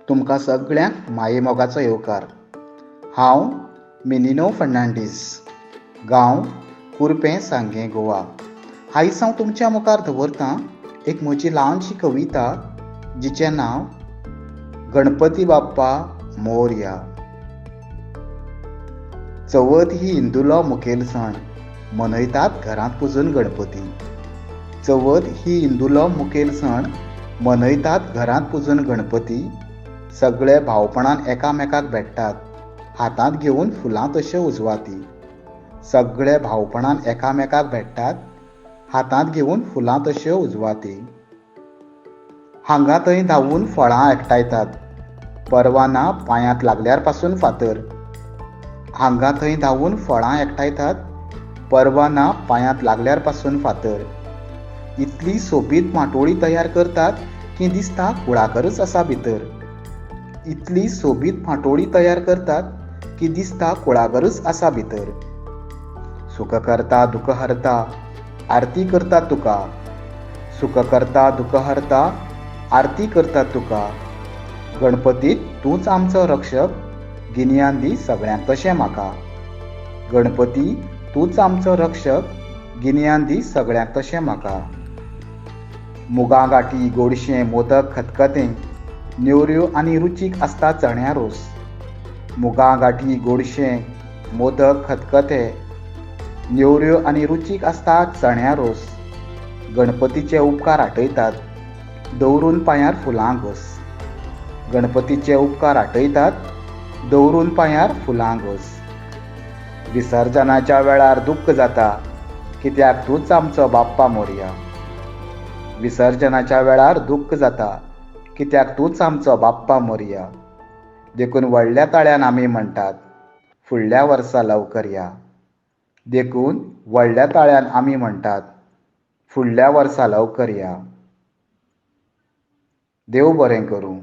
तुमकां सगळ्यांक माये मोगाचो येवकार. हांव मिनिनो फर्नांडीस, गांव कुरपें, सांगें, गोवा. आयज हांव तुमच्या मुखार दवरतां एक म्हजी ल्हानशी कविता, जिचें नांव गणपती बाप्पा मोरया. चवथ ही हिंदूलो मुखेल सण, मनयतात घरांत पुजून गणपती. चवथ ही हिंदूलो मुखेल सण, मनयतात घरांत पुजून गणपती. सगळे भावपणान एकामेकाक भेटतात, हातांत घेवन फुलां तश्यो उजवाती. सगळे भावपणान एकामेकाक भेटतात, हातांत घेवन फुलां तश्यो उजवाती. हांगा थंय धांवून फळां एकठायतात, परवाना पांयांत लागल्यार पासून फातर. हांगा थंय धांवून फळां एकठायतात, परवाना पांयांत लागल्यार पासून फातर. इतली सोबीत माटोळी तयार करतात की दिसता कुळागरच आसा भितर. इतली सोबीत माटोळी तयार करतात की दिसता कुळागरच आसा भितर. सुख करता दुख हरता, आरती करता तुका. सुख करता दुख हरता, आरती करता तुका. गणपतीत तूंच आमचो रक्षक, गिन्यान दी सगळ्यांक तशें म्हाका. गणपती तूंच आमचो रक्षक, गिन्यान दी सगळ्यांक तशें म्हाका. मुगां गाठी, गोडशें, मोदक खतखतें, नेवऱ्यो आनी रुचीक आसता चण्या रोस. मुगां गाठी, गोडशें, मोदक खतखतें, नेवऱ्यो आनी रुचीक आसता चण्या रोस. गणपतीचे उपकार आठयतात, दवरून पांयार फुलां घोस. गणपतीचे उपकार आठयतात, दवरून पांयार फुलां घोस. विसर्जनाच्या वेळार दुख्ख जाता, कित्याक तूंच आमचो बाप्पा मोरया. विसर्जनाच्या वेळार दुख्ख जाता, कित्याक तूंच आमचो बाप्पा मोरया. देखून व्हडल्या ताळ्यान आमी म्हणटात, फुडल्या वर्सा लवकर या. देखून व्हडल्या ताळ्यान आमी म्हणटात, फुडल्या वर्सा लवकर या. देव बरें करूं.